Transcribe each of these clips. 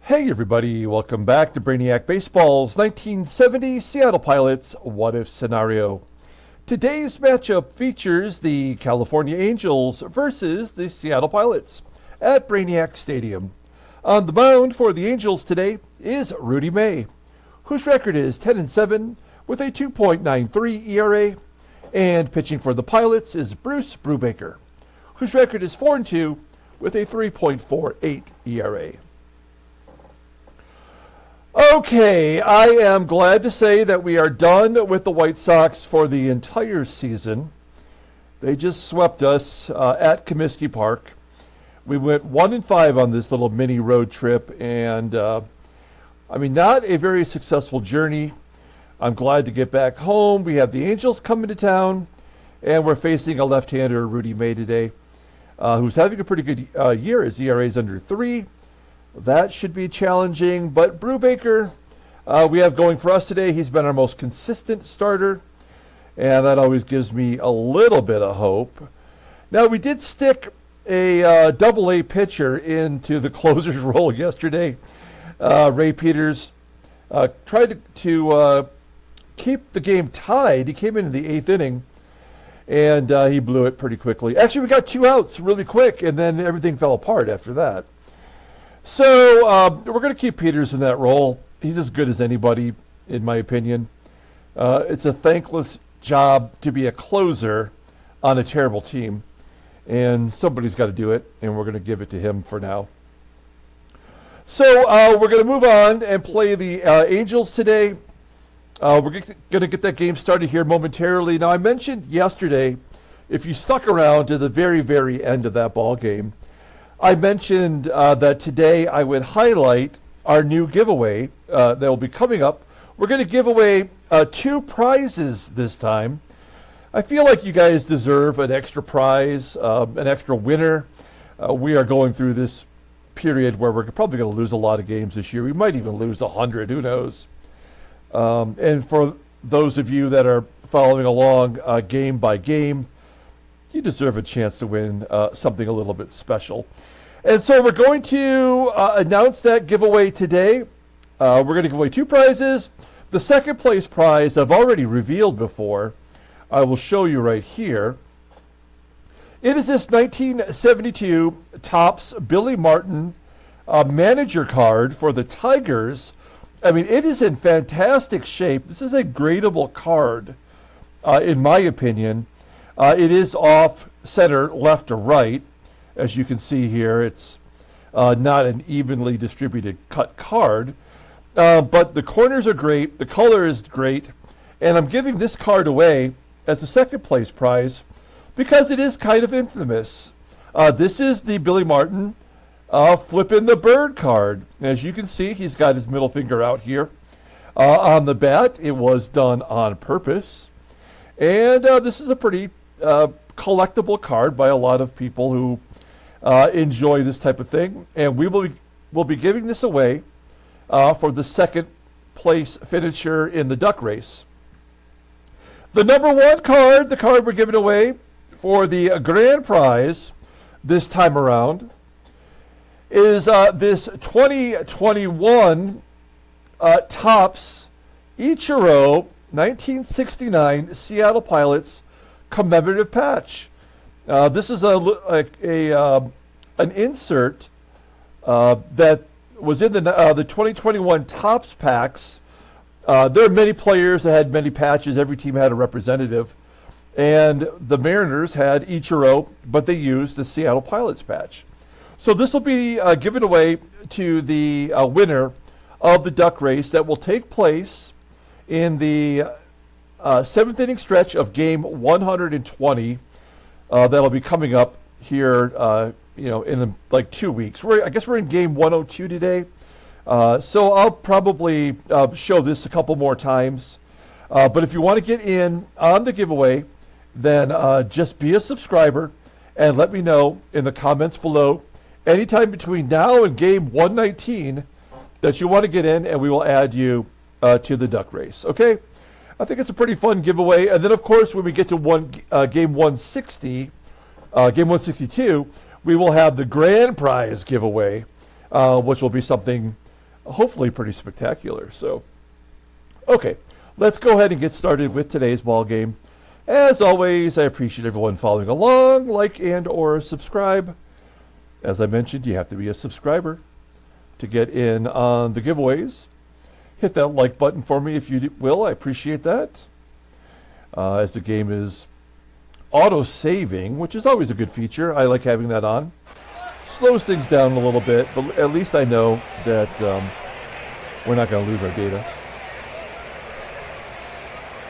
Hey everybody, welcome back to Brainiac Baseball's 1970 Seattle Pilots What If Scenario. Today's matchup features the California Angels versus the Seattle Pilots at Brainiac Stadium. On the mound for the Angels today is Rudy May, whose record is 10-7 with a 2.93 ERA, and pitching for the Pilots is Brubaker, whose record is 4-2 with a 3.48 ERA. Okay, I am glad to say that we are done with the White Sox for the entire season. They just swept us at Comiskey Park. We went 1-5 on this little mini road trip, and not a very successful journey. I'm glad to get back home. We have the Angels coming to town, and we're facing a left-hander, Rudy May, today, who's having a pretty good year. His ERA is under 3. That should be challenging, but Brubaker, we have going for us today. He's been our most consistent starter, and that always gives me a little bit of hope. Now, we did stick a double-A pitcher into the closer's role yesterday. Ray Peters tried to keep the game tied. He came in the 8th inning, and he blew it pretty quickly. Actually, we got 2 outs really quick, and then everything fell apart after that. So we're going to keep Peters in that role. He's as good as anybody, in my opinion. It's a thankless job to be a closer on a terrible team, and somebody's got to do it, and we're going to give it to him for now. So we're going to move on and play the Angels today. We're going to get that game started here momentarily. Now, I mentioned yesterday, if you stuck around to the very, very end of that ball game, I mentioned that today I would highlight our new giveaway that will be coming up. We're going to give away 2 prizes this time. I feel like you guys deserve an extra prize, an extra winner. We are going through this period where we're probably going to lose a lot of games this year. We might even lose 100, who knows. And for those of you that are following along game by game, you deserve a chance to win something a little bit special. And so we're going to announce that giveaway today. We're going to give away 2 prizes. The second place prize I've already revealed before. I will show you right here. It is this 1972 Topps Billy Martin manager card for the Tigers. I mean, it is in fantastic shape. This is a gradable card, in my opinion. It is off center, left to right. As you can see here, it's not an evenly distributed cut card. But the corners are great. The color is great. And I'm giving this card away as the second place prize because it is kind of infamous. This is the Billy Martin flipping the bird card. As you can see, he's got his middle finger out here on the bat. It was done on purpose. And this is a pretty collectible card by a lot of people who enjoy this type of thing. And we will be giving this away for the second place finisher in the duck race. The number 1 card, the card we're giving away for the grand prize this time around, is this 2021 Topps Ichiro 1969 Seattle Pilots commemorative patch. This is an insert that was in the 2021 Topps packs. There are many players that had many patches. Every team had a representative. And the Mariners had Ichiro, but they used the Seattle Pilots patch. So this will be given away to the winner of the duck race that will take place in the 7th inning stretch of game 120. That'll be coming up here, in like 2 weeks. I guess we're in game 102 today. So I'll probably show this a couple more times. But if you want to get in on the giveaway, then just be a subscriber and let me know in the comments below anytime between now and game 119 that you want to get in, and we will add you to the duck race. Okay? I think it's a pretty fun giveaway. And then, of course, when we get to game 160, game 162, we will have the grand prize giveaway, which will be something hopefully pretty spectacular. So, okay, let's go ahead and get started with today's ball game. As always, I appreciate everyone following along, like and or subscribe. As I mentioned, you have to be a subscriber to get in on the giveaways. Hit that like button for me if you will. I appreciate that. As the game is auto-saving, which is always a good feature. I like having that on. Slows things down a little bit, but at least I know that we're not going to lose our data.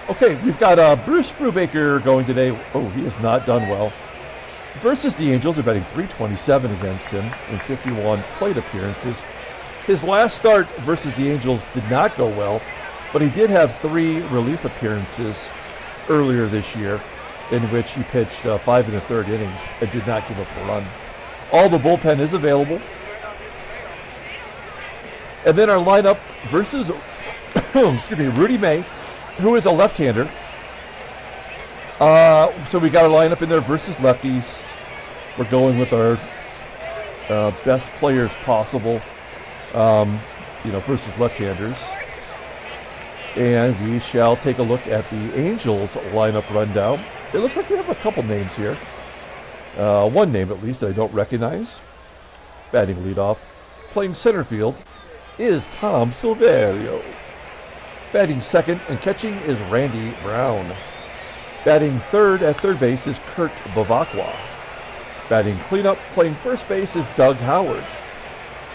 Okay, we've got Bruce Brubaker going today. Oh, he has not done well. Versus the Angels, they're betting 327 against him in 51 plate appearances. His last start versus the Angels did not go well, but he did have 3 relief appearances earlier this year in which he pitched 5 1/3 innings and did not give up a run. All the bullpen is available. And then our lineup versus Rudy May, who is a left-hander. So we got our lineup in there versus lefties. We're going with our best players possible, versus left-handers. And we shall take a look at the Angels lineup rundown. It looks like they have a couple names here. One name at least that I don't recognize. Batting leadoff. Playing center field is Tom Silverio. Batting second and catching is Randy Brown. Batting third at third base is Kurt BEVACQUA. Batting cleanup, playing first base is Doug Howard.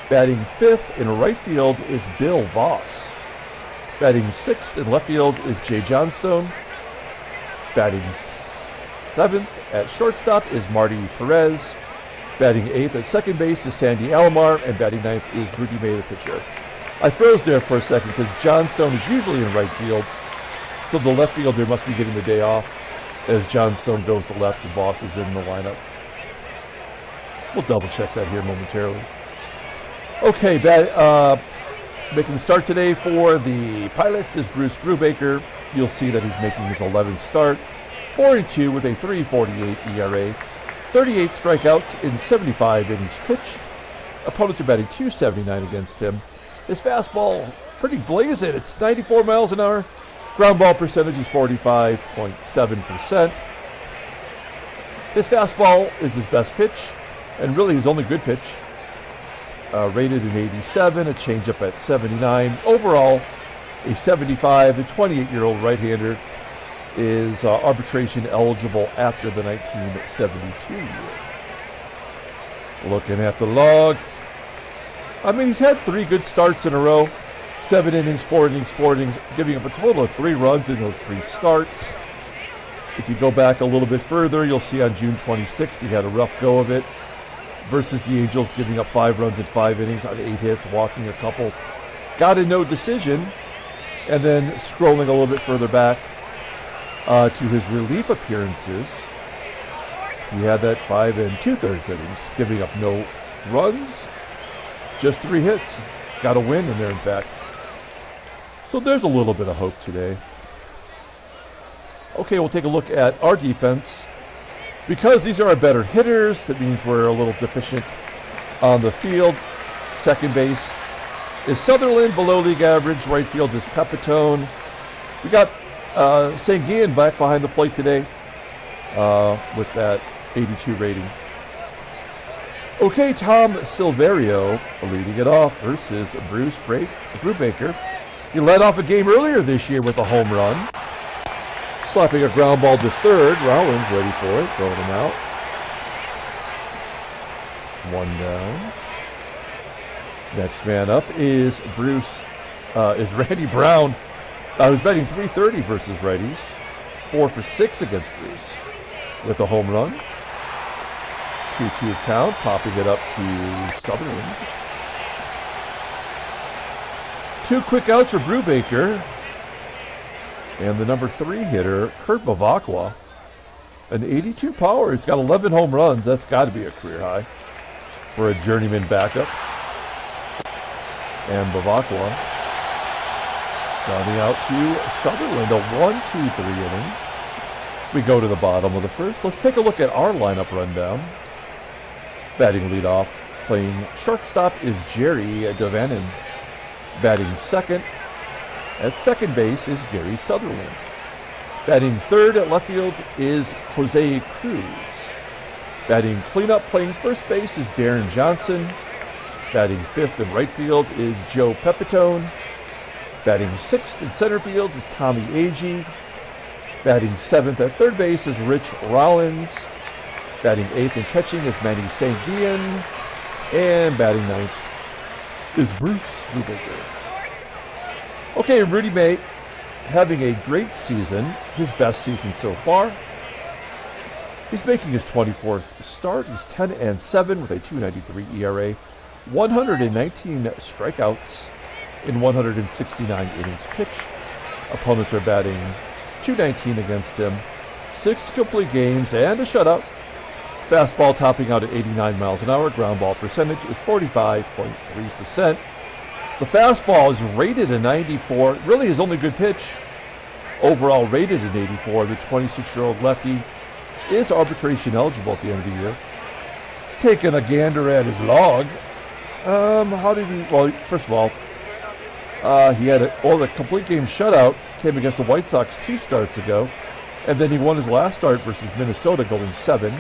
Batting fifth in right field is Bill Voss. Batting sixth in left field is Jay Johnstone. Batting seventh at shortstop is Marty PEREZ. Batting eighth at second base is Sandy ALOMAR. And batting ninth is Rudy May, the pitcher. I froze there for a second because Johnstone is usually in right field. So the left fielder must be getting the day off as Johnstone goes to left and Voss is in the lineup. We'll double check that here momentarily. Okay, making the start today for the Pilots is Bruce Brubaker. You'll see that he's making his 11th start. 4-2 with a 3.48 ERA. 38 strikeouts in 75 innings pitched. Opponents are batting .279 against him. His fastball, pretty blazing. It's 94 miles an hour. Ground ball percentage is 45.7%. His fastball is his best pitch, and really his only good pitch. Rated an 87, a changeup at 79. Overall, a 75. The 28-year-old right-hander is arbitration eligible after the 1972 year. Looking at the log. I mean, he's had 3 good starts in a row. 7 innings, 4 innings, 4 innings, giving up a total of 3 runs in those 3 starts. If you go back a little bit further, you'll see on June 26th he had a rough go of it versus the Angels, giving up 5 runs in 5 innings on 8 hits, walking a couple. Got a no decision, and then scrolling a little bit further back to his relief appearances, he had that 5 2/3 innings, giving up no runs, just 3 hits. Got a win in there, in fact. So there's a little bit of hope today. Okay, we'll take a look at our defense. Because these are our better hitters, that means we're a little deficient on the field. Second base is Sutherland, below league average. Right field is PEPITONE. We got SANGUILLEN back behind the plate today with that 82 rating. Okay, Tom Silverio leading it off versus Bruce Brubaker. He led off a game earlier this year with a home run. Slapping a ground ball to third. Rollins ready for it, throwing him out. 1 down. Next man up is Randy Brown, who's batting .330 versus righties. 4 for 6 against Bruce with a home run. 2-2 count, popping it up to Sutherland. 2 quick outs for Brubaker. And the number 3 hitter, Kurt BEVACQUA, an 82 power. He's got 11 home runs. That's got to be a career high for a journeyman backup. And BEVACQUA rounding out to Sutherland, a 1-2-3 inning. We go to the bottom of the first. Let's take a look at our lineup rundown. Batting leadoff, playing shortstop is Jerry DaVANON. Batting second at second base is Gary Sutherland. Batting third at left field is Jose Cruz. Batting cleanup playing first base is Deron Johnson. Batting fifth in right field is Joe Pepitone. Batting sixth in center field is Tommie AGEE. Batting seventh at third base is Rich Rollins. Batting eighth in catching is Manny SANGUILLEN. And batting ninth is Bruce Brubaker. Okay, Rudy May having a great season, his best season so far. He's making his 24th start. He's 10-7 with a 2.93 ERA, 119 strikeouts in 169 innings pitched. Opponents are batting .219 against him, 6 complete games and a shutout. Fastball topping out at 89 miles an hour. Ground ball percentage is 45.3%. The fastball is rated a 94. Really his only good pitch. Overall rated an 84. The 26-year-old lefty is arbitration eligible at the end of the year. Taking a gander at his log. How did he? Well, first of all, he had a complete game shutout. Came against the White Sox 2 starts ago. And then he won his last start versus Minnesota going 7.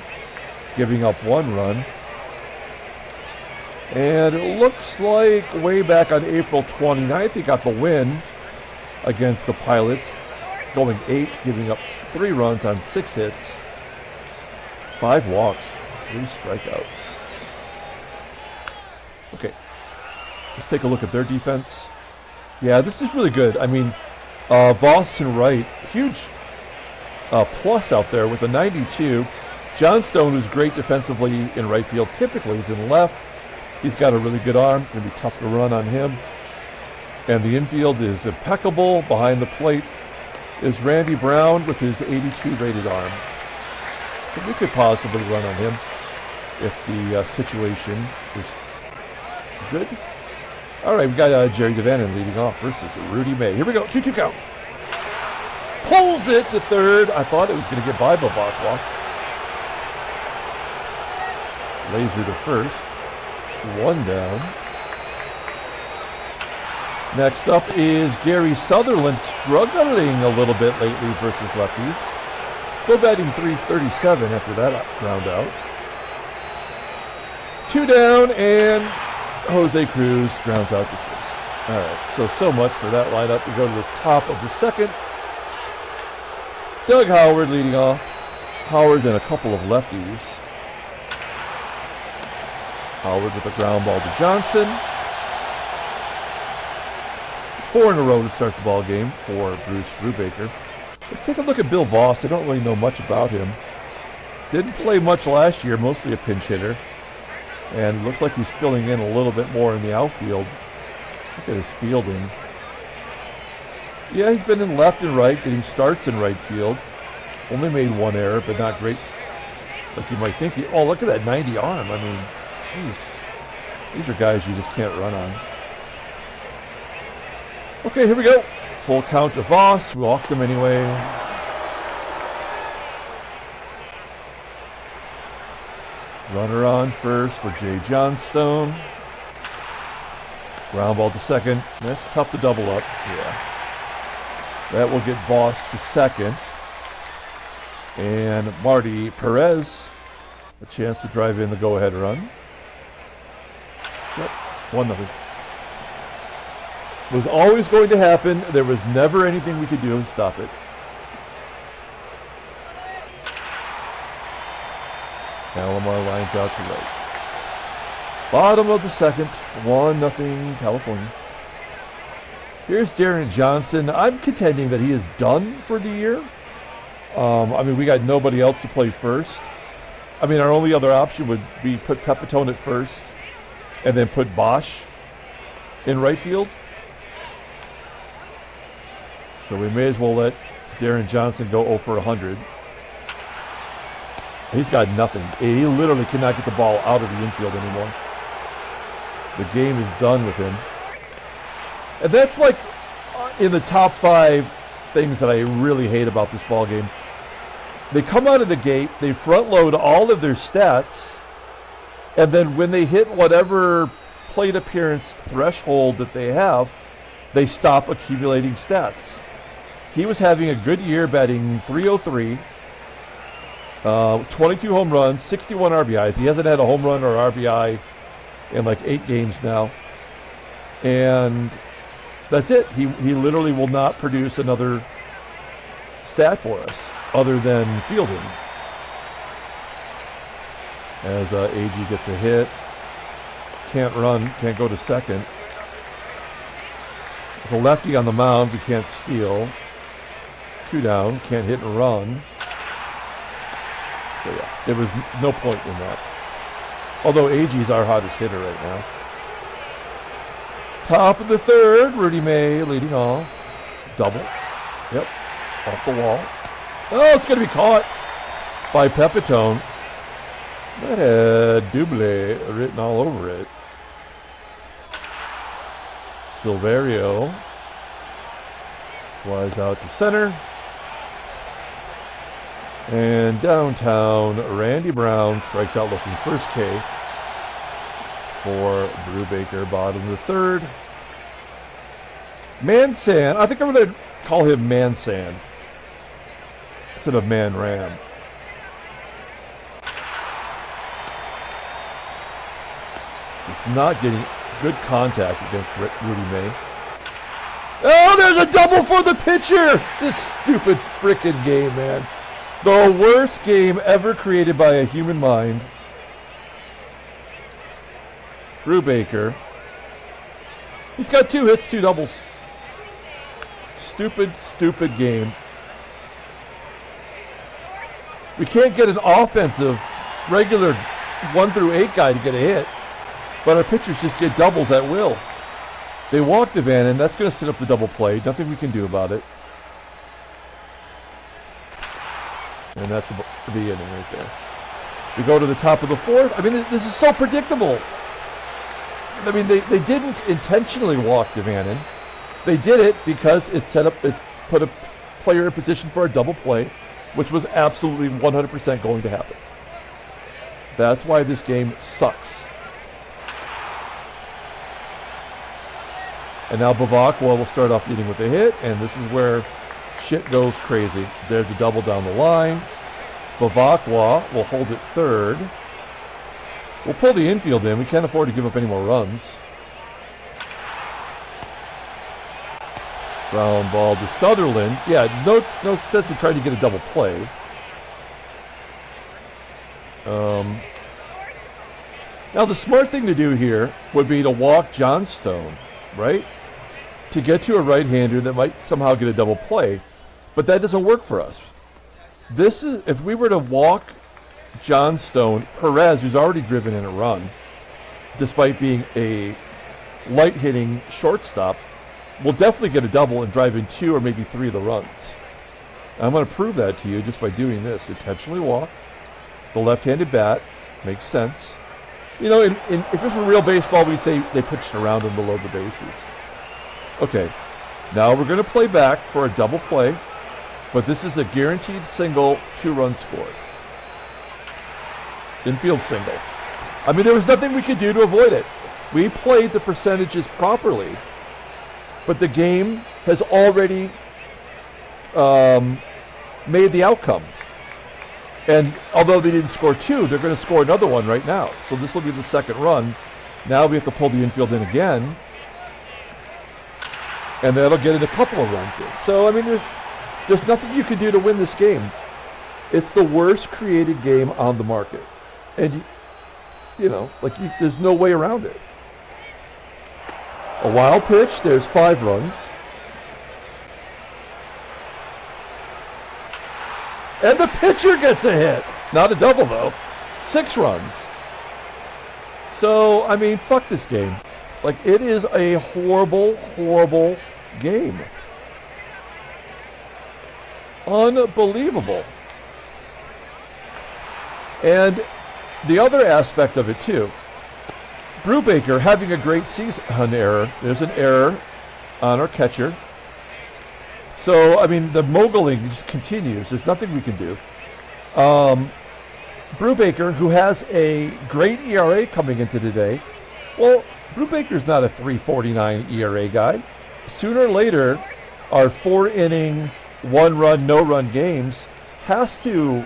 Giving up 1 run. And it looks like way back on April 29th, he got the win against the Pilots, going 8, giving up 3 runs on 6 hits, 5 walks, 3 strikeouts. Okay, let's take a look at their defense. Yeah, this is really good. I mean, VOSS and right, huge plus out there with a 92. JOHNSTONE, who's great defensively in right field, typically is in left. He's got a really good arm. Going to be tough to run on him. And the infield is impeccable. Behind the plate is Randy Brown with his 82 rated arm. So we could possibly run on him if the situation is good. All right, we got Jerry DaVANON leading off versus Rudy May. Here we go, 2-2 count. Pulls it to third. I thought it was going to get by BEVACQUA. Laser to first. 1 down. Next up is Gary Sutherland, struggling a little bit lately versus lefties. Still batting .337 after that ground out. 2 down, and Jose Cruz grounds out to first. All right, so much for that lineup. We go to the top of the second. Doug Howard leading off. Howard and a couple of lefties. Howard with a ground ball to Johnson. 4 in a row to start the ball game for Bruce Brubaker. Let's take a look at Bill Voss. I don't really know much about him. Didn't play much last year, mostly a pinch hitter. And looks like he's filling in a little bit more in the outfield. Look at his fielding. Yeah, he's been in left and right, getting starts in right field. Only made 1 error, but not great. Like you might think. Oh, look at that 90 arm. I mean, jeez. These are guys you just can't run on. Okay, here we go. Full count to Voss. We walked him anyway. Runner on first for Jay Johnstone. Ground ball to second. That's tough to double up. Yeah. That will get Voss to second. And Marty PEREZ, a chance to drive in the go-ahead run. Yep, 1-0. Was always going to happen. There was never anything we could do to stop it. ALOMAR lines out to right. Bottom of the second, 1-0 California. Here's Deron Johnson. I'm contending that he is done for the year. I mean, we got nobody else to play first. I mean, our only other option would be put PEPITONE at first and then put Bosch in right field. So we may as well let Deron Johnson go 0 for 100. He's got nothing. He literally cannot get the ball out of the infield anymore. The game is done with him. And that's like in the top 5 things that I really hate about this ball game. They come out of the gate, they front load all of their stats, and then when they hit whatever plate appearance threshold that they have, they stop accumulating stats. He was having a good year, batting .303, 22 home runs, 61 RBIs. He hasn't had a home run or RBI in like 8 games now. And that's it. He literally will not produce another stat for us other than fielding. As AGEE gets a hit. Can't run, can't go to second. With a lefty on the mound, we can't steal. 2 down, can't hit and run. So yeah, there was no point in that. Although AGEE's our hottest hitter right now. Top of the third, Rudy May leading off. Double. Yep, off the wall. Oh, it's going to be caught by PEPITONE. That had double written all over it. SILVERIO flies out to center. And downtown, Randy Brown strikes out looking first K for Brubaker, bottom of the third. Mansan, I think I'm going to call him Mansan instead of Man Ram. Just not getting good contact against Rudy May. Oh, there's a double for the pitcher! This stupid frickin' game, man. The worst game ever created by a human mind. Brubaker. He's got 2 hits, 2 doubles. Stupid, stupid game. We can't get an offensive, regular 1 through 8 guy to get a hit. But our pitchers just get doubles at will. They walk DaVANON. That's going to set up the double play. Nothing we can do about it. And that's the inning right there. We go to the top of the fourth. I mean, this is so predictable. I mean, they didn't intentionally walk DaVANON. They did it because it put a player in position for a double play, which was absolutely 100% going to happen. That's why this game sucks. And now BEVACQUA will start off the inning with a hit, and this is where shit goes crazy. There's a double down the line. BEVACQUA will hold it third. We'll pull the infield in. We can't afford to give up any more runs. Ground ball to Sutherland. Yeah, no sense in trying to get a double play. Now the smart thing to do here would be to walk JOHNSTONE, right? To get to a right-hander that might somehow get a double play. But that doesn't work for us. This is, if we were to walk JOHNSTONE, PEREZ, who's already driven in a run, despite being a light-hitting shortstop, will definitely get a double and drive in 2 or maybe 3 of the runs. I'm going to prove that to you just by doing this. Intentionally walk. The left-handed bat. Makes sense. You know, if this were real baseball, we'd say they pitched around and below the bases. Okay, now we're going to play back for a double play, but this is a guaranteed single, 2 runs scored. Infield single. I mean, there was nothing we could do to avoid it. We played the percentages properly, but the game has already made the outcome. And although they didn't score 2, they're going to score another one right now. So this will be the second run. Now we have to pull the infield in again. And that'll get in a couple of runs in. So, I mean, there's nothing you can do to win this game. It's the worst created game on the market. And, there's no way around it. A wild pitch, there's 5 runs. And the pitcher gets a hit. Not a double, though. 6 runs. So, I mean, fuck this game. Like, it is a horrible, horrible game. Unbelievable. And the other aspect of it, too, Brubaker having a great season. An error. There's an error on our catcher. So, I mean, the moguling just continues. There's nothing we can do. Brubaker, who has a great ERA coming into today, well, Brubaker's not a 3.49 ERA guy. Sooner or later, our 4-inning, 1-run, no-run games has to,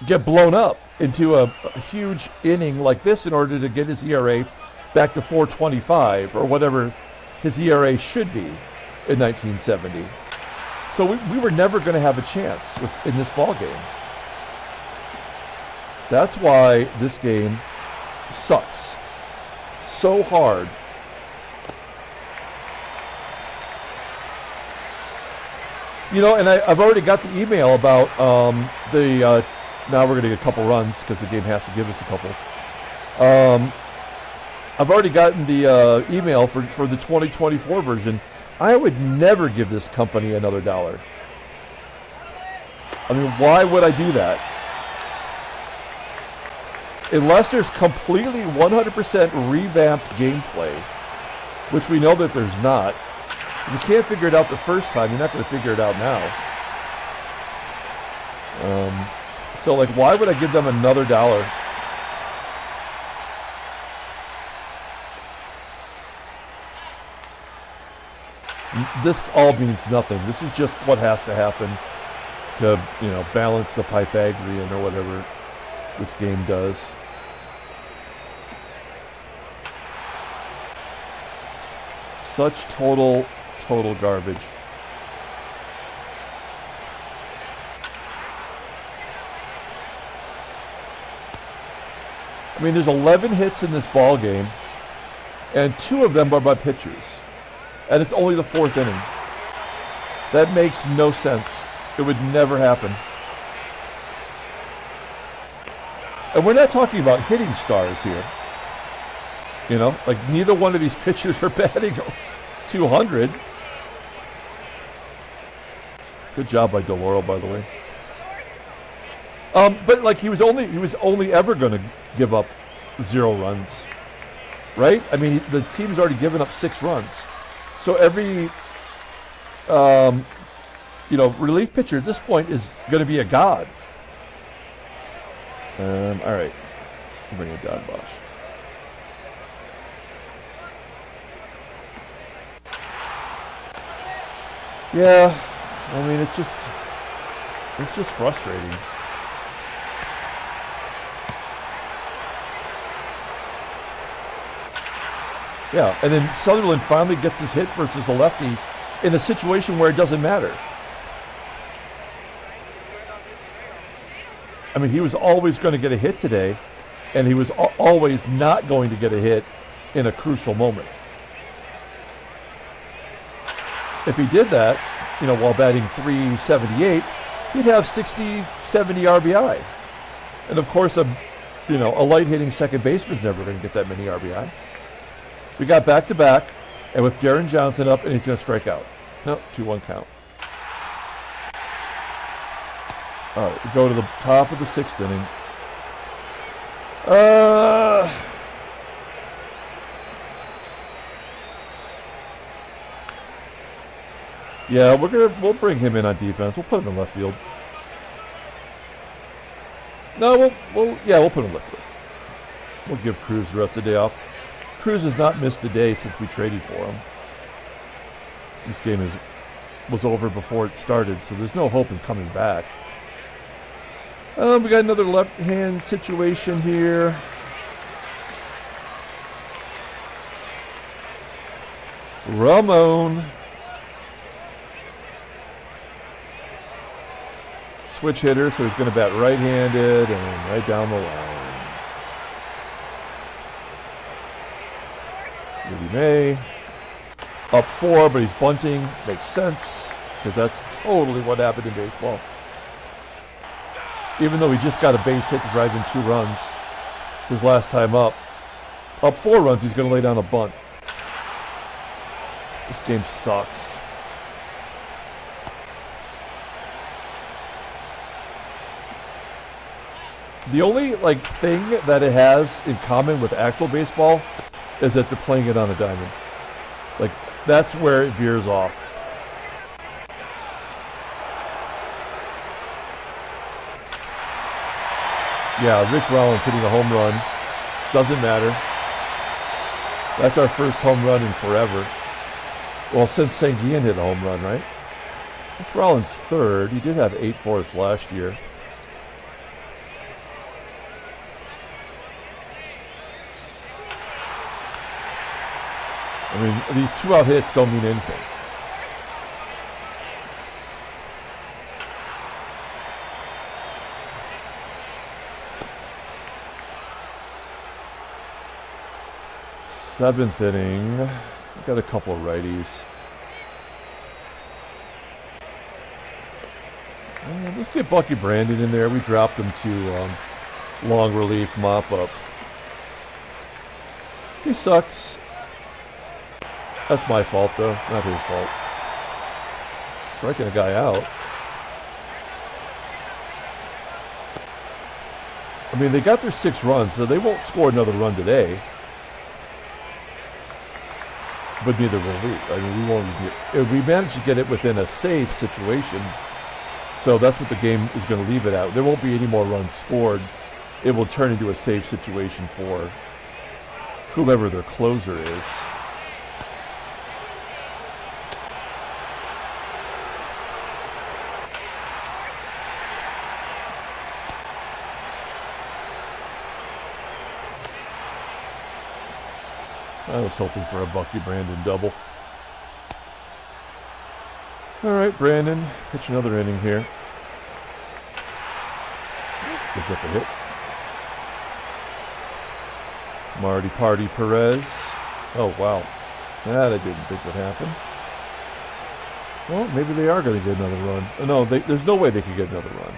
get blown up into a huge inning like this in order to get his ERA back to 4.25 or whatever his ERA should be in 1970. So we were never going to have a chance in this ball game. That's why this game sucks so hard. You know, and I've already got the email about now we're going to get a couple runs because the game has to give us a couple. I've already gotten the email for the 2024 version. I would never give this company another dollar. I mean, why would I do that? Unless there's completely 100% revamped gameplay, which we know that there's not. If you can't figure it out the first time, you're not going to figure it out now. So, like, why would I give them another dollar? This all means nothing. This is just what has to happen to, balance the Pythagorean or whatever this game does. Such total garbage. I mean, there's 11 hits in this ball game, and 2 of them are by pitchers. And it's only the 4th inning. That makes no sense. It would never happen. And we're not talking about hitting stars here. Like neither one of these pitchers are batting 200. Good job by DeLauro, by the way. But like he was only ever going to give up 0 runs, right? I mean, the team's already given up 6 runs. So every, relief pitcher at this point is going to be a god. All right. Bring it down, Bosch. Yeah, I mean, it's just frustrating. Yeah, and then Sutherland finally gets his hit versus a lefty in a situation where it doesn't matter. I mean, he was always going to get a hit today, and he was always not going to get a hit in a crucial moment. If he did that, while batting .378, he'd have 60, 70 RBI. And of course, a light-hitting second baseman's never going to get that many RBI. We got back-to-back, and with Deron Johnson up, and he's going to strike out. No, 2-1 count. All right, we go to the top of the 6th inning. Yeah, we'll bring him in on defense. We'll put him in left field. No, we'll put him in left field. We'll give CRUZ the rest of the day off. CRUZ has not missed a day since we traded for him. This game was over before it started, so there's no hope in coming back. We got another left-hand situation here. Ramon. Switch hitter, so he's going to bat right-handed and right down the line. Rudy May. Up 4, but he's bunting. Makes sense, because that's totally what happened in baseball. Even though he just got a base hit to drive in 2 runs his last time up. Up 4 runs, he's going to lay down a bunt. This game sucks. The only thing that it has in common with actual baseball is that they're playing it on a diamond. That's where it veers off. Yeah, Rich Rollins hitting a home run. Doesn't matter. That's our first home run in forever. Well, since SANGUILLEN hit a home run, right? That's Rollins' third. He did have 8 for us last year. I mean, these 2-out hits don't mean anything. Seventh inning. We've got a couple of righties. Let's get Bucky Brandon in there. We dropped him to long relief mop-up. He sucks. That's my fault, though. Not his fault. Striking a guy out. I mean, they got their 6 runs, so they won't score another run today. But neither will we. I mean, we won't. We managed to get it within a safe situation, so that's what the game is going to leave it at. There won't be any more runs scored. It will turn into a safe situation for whomever their closer is. I was hoping for a Bucky Brandon double. All right, Brandon, pitch another inning here. Gives up a hit. Marty, Party, Perez. Oh, wow. That I didn't think would happen. Well, maybe they are going to get another run. Oh, no, there's no way they can get another run.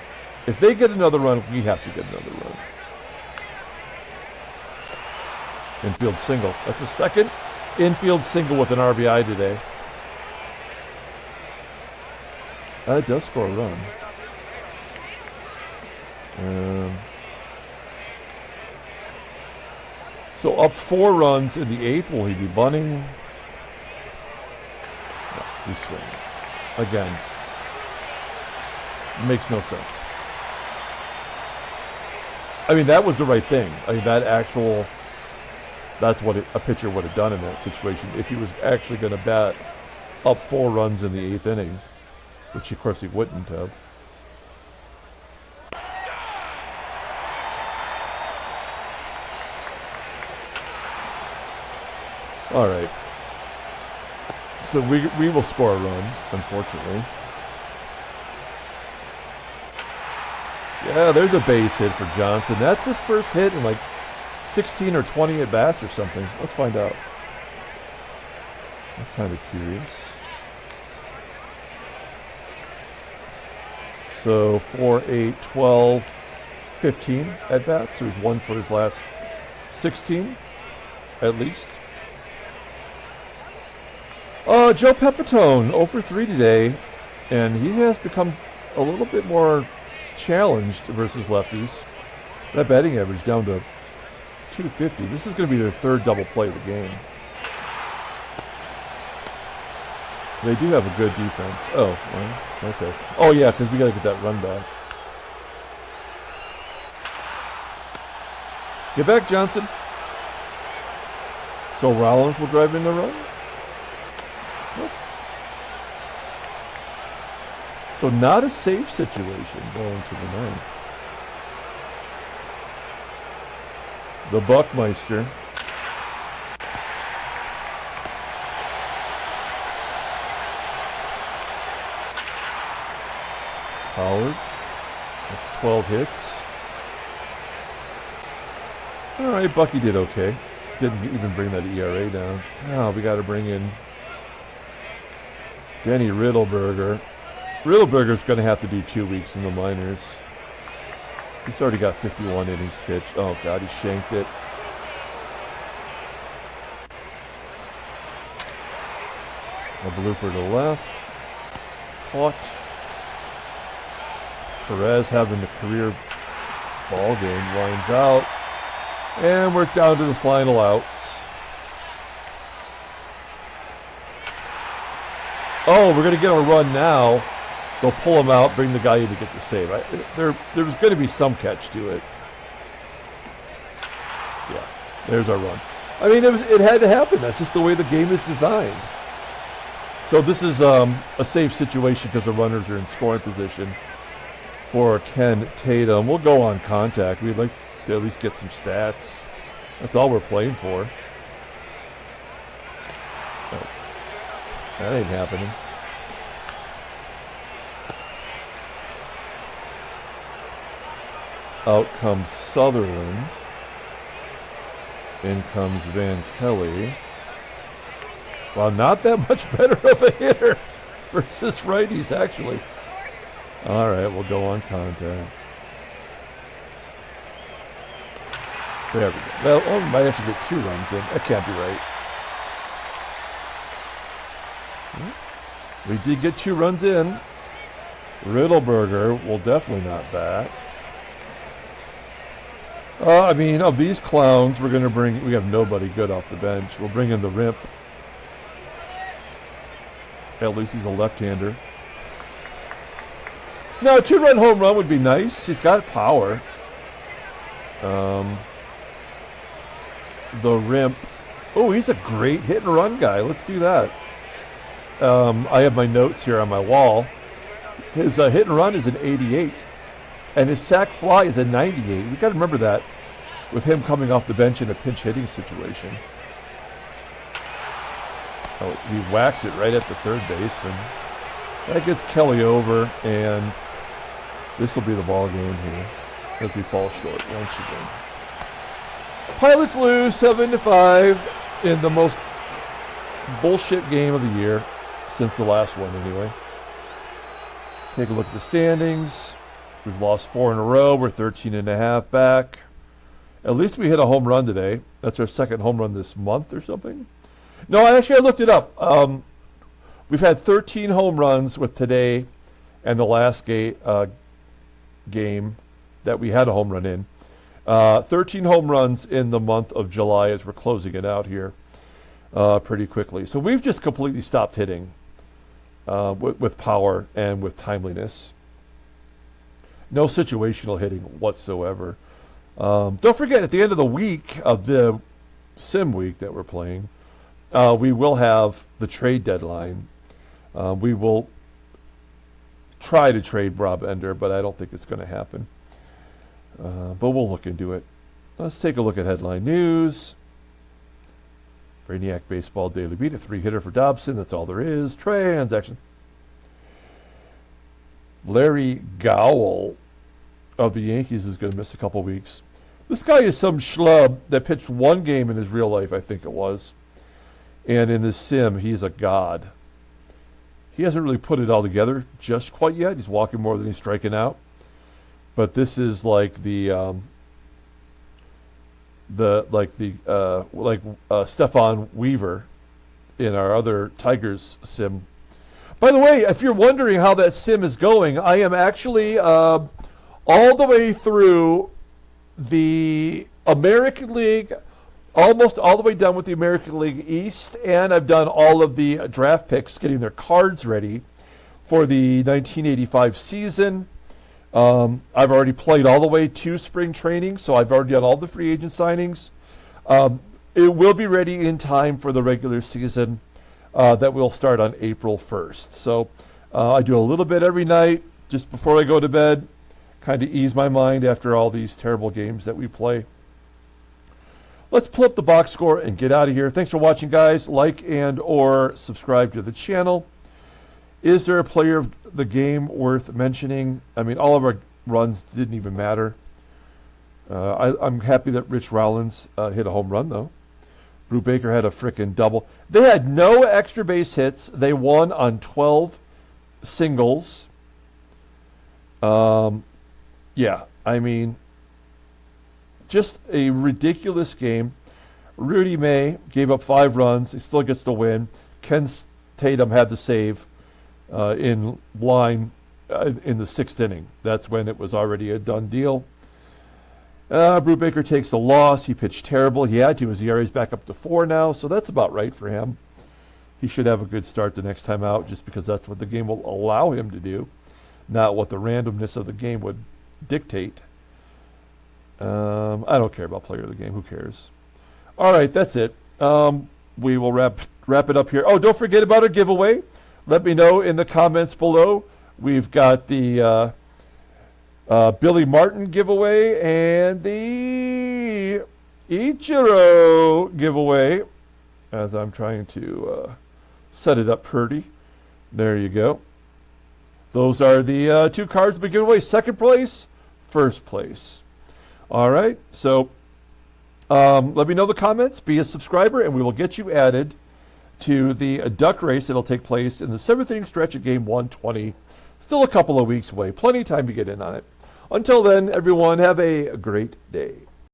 If they get another run, we have to get another run. Infield single. That's a second infield single with an RBI today. It does score a run. So up 4 runs in the 8th. Will he be bunting? No, he's swinging. Again. Makes no sense. I mean, that was the right thing. I mean, that's what a pitcher would have done in that situation if he was actually going to bat up 4 runs in the 8th inning, which of course he wouldn't have. All right. So we will score a run, unfortunately. Yeah, there's a base hit for Johnson. That's his first hit in like 16 or 20 at bats or something. Let's find out. I'm kind of curious. So 4, 8, 12, 15 at bats. There's 1 for his last 16, at least. Joe PEPITONE, 0 for 3 today, and he has become a little bit more challenged versus lefties. That batting average down to 250. This is going to be their 3rd double play of the game. They do have a good defense. Oh, well, okay. Oh, yeah, because we got to get that run back. Get back, Johnson. So Rollins will drive in the run? Nope. So not a safe situation going to the 9th. The Buckmeister. Howard. That's 12 hits. All right, Bucky did okay. Didn't even bring that ERA down. Now we got to bring in Denny Riddleberger. Riddleberger's going to have to do 2 weeks in the minors. He's already got 51 innings pitched. Oh, God, he shanked it. A blooper to left. Caught. Perez having a career ball game. Lines out. And we're down to the final outs. Oh, we're going to get a run now. They'll pull him out, bring the guy in to get the save. There's going to be some catch to it. Yeah. There's our run. I mean, it had to happen. That's just the way the game is designed. So this is a safe situation because the runners are in scoring position for Ken Tatum. We'll go on contact. We'd like to at least get some stats. That's all we're playing for. Oh, that ain't happening. Out comes Sutherland. In comes Van Kelly. Well, not that much better of a hitter versus righties, actually. All right, we'll go on contact. There we go. Well, oh, we might actually get 2 runs in. That can't be right. We did get 2 runs in. Riddleberger will definitely not bat. I mean, of these clowns, we're going to bring... We have nobody good off the bench. We'll bring in the Rimp. At least he's a left-hander. No, a 2-run home run would be nice. He's got power. The Rimp. Oh, he's a great hit-and-run guy. Let's do that. I have my notes here on my wall. His hit-and-run is an 88. And his sac fly is a 98. We've got to remember that with him coming off the bench in a pinch hitting situation. Oh, he whacks it right at the third baseman. That gets Kelly over, and this will be the ball game here as we fall short once again. Pilots lose 7-5 in the most bullshit game of the year since the last one anyway. Take a look at the standings. We've lost 4 in a row. We're 13.5 back. At least we hit a home run today. That's our second home run this month or something. No, I looked it up. We've had 13 home runs with today and the last game that we had a home run in. 13 home runs in the month of July as we're closing it out here pretty quickly. So we've just completely stopped hitting with power and with timeliness. No situational hitting whatsoever. Don't forget, at the end of the week of the sim week that we're playing, we will have the trade deadline. We will try to trade Rob Ender, but I don't think it's going to happen. But we'll look into it. Let's take a look at headline news. Brainiac Baseball Daily Beat, a 3-hitter for Dobson. That's all there is. Transaction. Larry Gowell of the Yankees is going to miss a couple weeks. This guy is some schlub that pitched 1 game in his real life, I think it was. And in this sim, he's a god. He hasn't really put it all together just quite yet. He's walking more than he's striking out. But this is like Stefan Weaver in our other Tigers sim. By the way, if you're wondering how that sim is going, I am actually all the way through the American League, almost all the way done with the American League East, and I've done all of the draft picks, getting their cards ready for the 1985 season. I've already played all the way to spring training, so I've already done all the free agent signings. It will be ready in time for the regular season that will start on April 1st. So I do a little bit every night just before I go to bed, kind of ease my mind after all these terrible games that we play. Let's pull up the box score and get out of here. Thanks for watching, guys. Like and or subscribe to the channel. Is there a player of the game worth mentioning? I mean, all of our runs didn't even matter. I'm happy that Rich Rollins hit a home run, though. Brubaker had a frickin' double. They had no extra base hits. They won on 12 singles. Yeah, I mean, just a ridiculous game. Rudy May gave up 5 runs. He still gets the win. Ken Tatum had the save in line in the 6th inning. That's when it was already a done deal. Brubaker takes the loss. He pitched terrible. He had to. His ERA is back up to 4 now, so that's about right for him. He should have a good start the next time out just because that's what the game will allow him to do, not what the randomness of the game would dictate. I don't care about player of the game. Who cares? All right, that's it. We will wrap it up here. Oh, don't forget about our giveaway. Let me know in the comments below. We've got the Billy Martin giveaway and the Ichiro giveaway, as I'm trying to set it up pretty. There you go. Those are the 2 cards we give away. Second place, first place. All right, so let me know in the comments. Be a subscriber, and we will get you added to the duck race that'll take place in the 7th inning stretch at game 120. Still a couple of weeks away. Plenty of time to get in on it. Until then, everyone, have a great day.